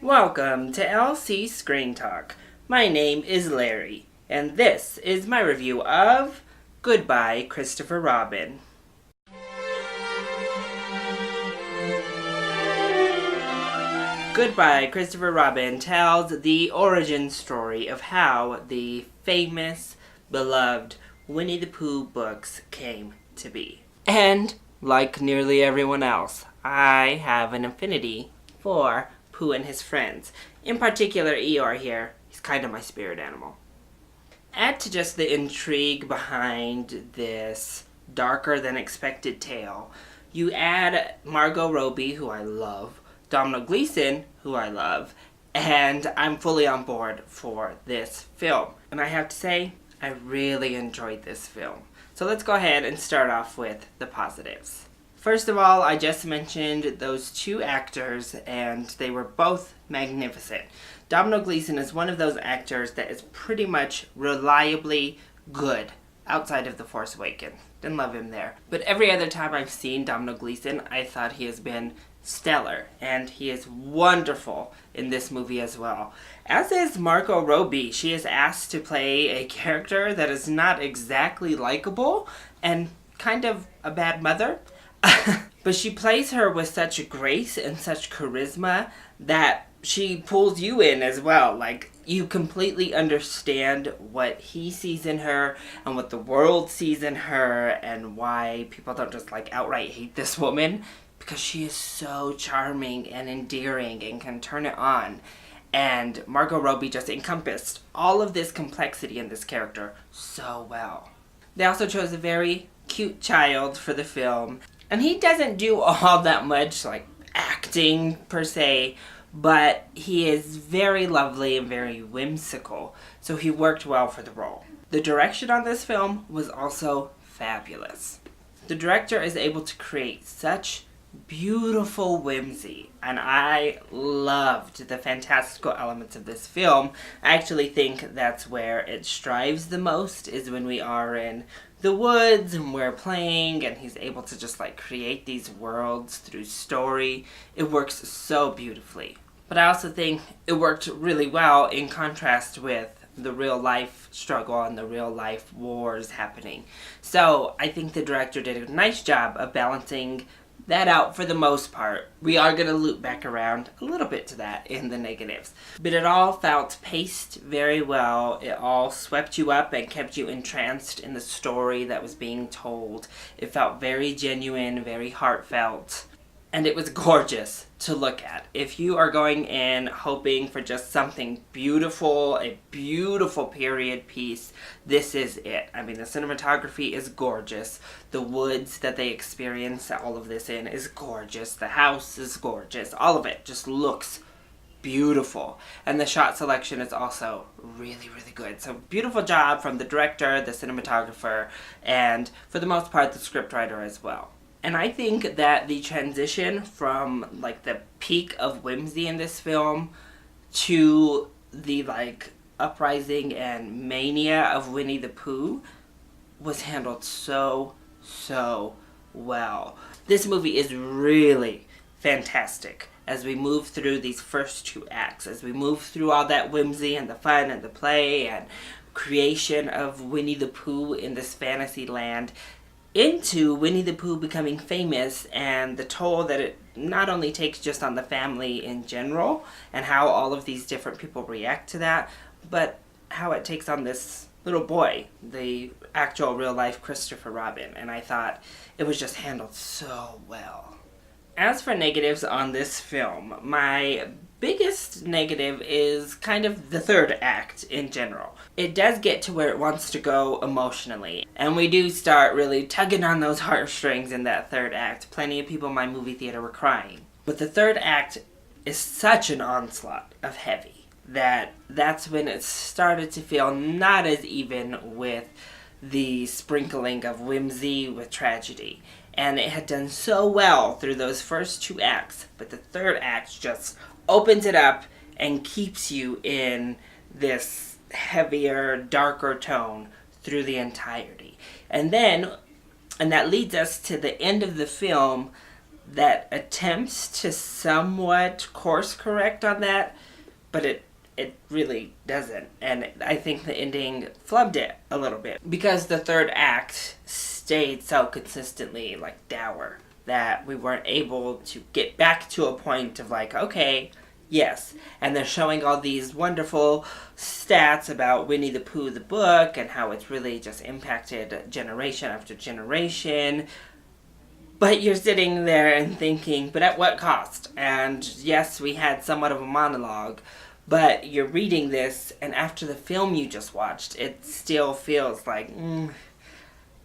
Welcome to LC Screen Talk. My name is Larry, and this is my review of Goodbye, Christopher Robin. Goodbye, Christopher Robin tells the origin story of how the famous, beloved Winnie the Pooh books came to be. And, like nearly everyone else, I have an affinity for Pooh and his friends. In particular, Eeyore here. He's kind of my spirit animal. Add to just the intrigue behind this darker than expected tale. You add Margot Robbie, who I love, Domhnall Gleeson, who I love, and I'm fully on board for this film. And I have to say, I really enjoyed this film. So let's go ahead and start off with the positives. First of all, I just mentioned those two actors, and they were both magnificent. Domhnall Gleeson is one of those actors that is pretty much reliably good outside of The Force Awakens. Didn't love him there. But every other time I've seen Domhnall Gleeson, I thought he has been stellar, and he is wonderful in this movie as well. As is Margot Robbie. She is asked to play a character that is not exactly likable and kind of a bad mother. But she plays her with such grace and such charisma that she pulls you in as well. Like, you completely understand what he sees in her and what the world sees in her and why people don't just like outright hate this woman, because she is so charming and endearing and can turn it on. And Margot Robbie just encompassed all of this complexity in this character so well. They also chose a very cute child for the film. And he doesn't do all that much, like, acting, per se, but he is very lovely and very whimsical, so he worked well for the role. The direction on this film was also fabulous. The director is able to create such beautiful whimsy, and I loved the fantastical elements of this film. I actually think that's where it strives the most, is when we are in the woods and we're playing and he's able to just like create these worlds through story. It works so beautifully. But I also think it worked really well in contrast with the real life struggle and the real life wars happening. So I think the director did a nice job of balancing that out for the most part. We are going to loop back around a little bit to that in the negatives. But it all felt paced very well. It all swept you up and kept you entranced in the story that was being told. It felt very genuine, very heartfelt. And it was gorgeous to look at. If you are going in hoping for just something beautiful, a beautiful period piece, this is it. I mean, the cinematography is gorgeous. The woods that they experience all of this in is gorgeous. The house is gorgeous. All of it just looks beautiful. And the shot selection is also really, really good. So beautiful job from the director, the cinematographer, and for the most part, the scriptwriter as well. And I think that the transition from, like, the peak of whimsy in this film to the, like, uprising and mania of Winnie the Pooh was handled so well. This movie is really fantastic as we move through these first two acts, as we move through all that whimsy and the fun and the play and creation of Winnie the Pooh in this fantasy land, into Winnie the Pooh becoming famous and the toll that it not only takes just on the family in general and how all of these different people react to that, but how it takes on this little boy, the actual real life Christopher Robin. And I thought it was just handled so well. As for negatives on this film, my biggest negative is kind of the third act in general. It does get to where it wants to go emotionally, and we do start really tugging on those heartstrings in that third act. Plenty of people in my movie theater were crying. But the third act is such an onslaught of heavy that's when it started to feel not as even with the sprinkling of whimsy with tragedy. And it had done so well through those first two acts, but the third act just opens it up and keeps you in this heavier, darker tone through the entirety. And that leads us to the end of the film that attempts to somewhat course correct on that, but it really doesn't. And I think the ending flubbed it a little bit because the third act stayed so consistently like dour that we weren't able to get back to a point of like, okay, yes. And they're showing all these wonderful stats about Winnie the Pooh the book and how it's really just impacted generation after generation. But you're sitting there and thinking, but at what cost? And yes, we had somewhat of a monologue, but you're reading this, and after the film you just watched, it still feels like,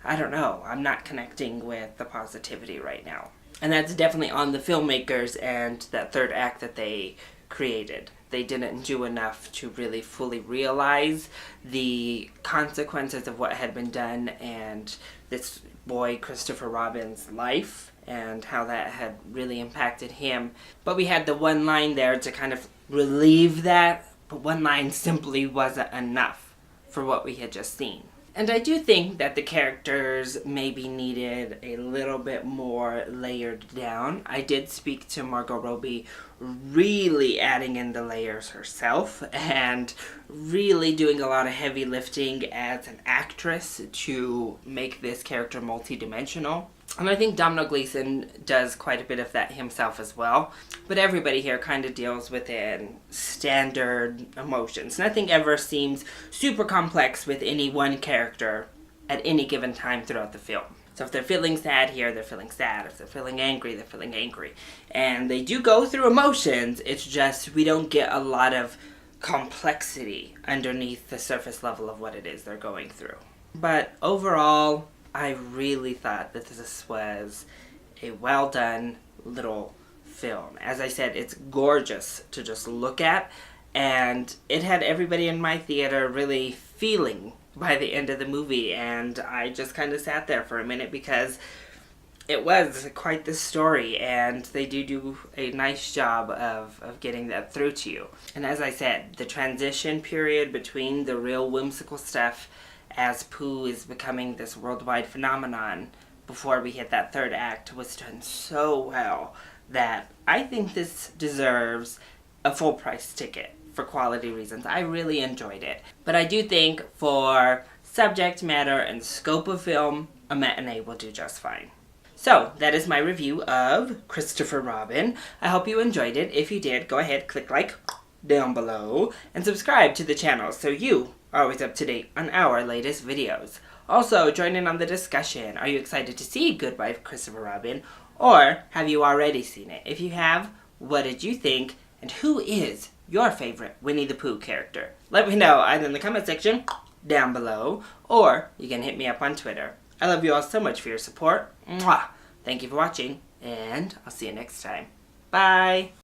I don't know, I'm not connecting with the positivity right now. And that's definitely on the filmmakers and that third act that they created. They didn't do enough to really fully realize the consequences of what had been done and this boy Christopher Robin's life and how that had really impacted him. But we had the one line there to kind of relieve that, but one line simply wasn't enough for what we had just seen. And I do think that the characters maybe needed a little bit more layered down. I did speak to Margot Robbie really adding in the layers herself and really doing a lot of heavy lifting as an actress to make this character multi-dimensional. And I think Domhnall Gleeson does quite a bit of that himself as well. But everybody here kind of deals within standard emotions. Nothing ever seems super complex with any one character at any given time throughout the film. So if they're feeling sad here, they're feeling sad. If they're feeling angry, they're feeling angry. And they do go through emotions, it's just we don't get a lot of complexity underneath the surface level of what it is they're going through. But overall, I really thought that this was a well done little film. As I said, it's gorgeous to just look at, and it had everybody in my theater really feeling by the end of the movie, and I just kind of sat there for a minute because it was quite the story, and they do a nice job of getting that through to you. And as I said, the transition period between the real whimsical stuff as Pooh is becoming this worldwide phenomenon before we hit that third act was done so well that I think this deserves a full price ticket for quality reasons. I really enjoyed it. But I do think for subject matter and scope of film, a matinee will do just fine. So, that is my review of Christopher Robin. I hope you enjoyed it. If you did, go ahead, click like down below, and subscribe to the channel so you are always up to date on our latest videos. Also, join in on the discussion. Are you excited to see Goodbye Christopher Robin, or have you already seen it? If you have, what did you think, and who is your favorite Winnie the Pooh character? Let me know either in the comment section down below, or you can hit me up on Twitter. I love you all so much for your support. Mwah! Thank you for watching, and I'll see you next time. Bye!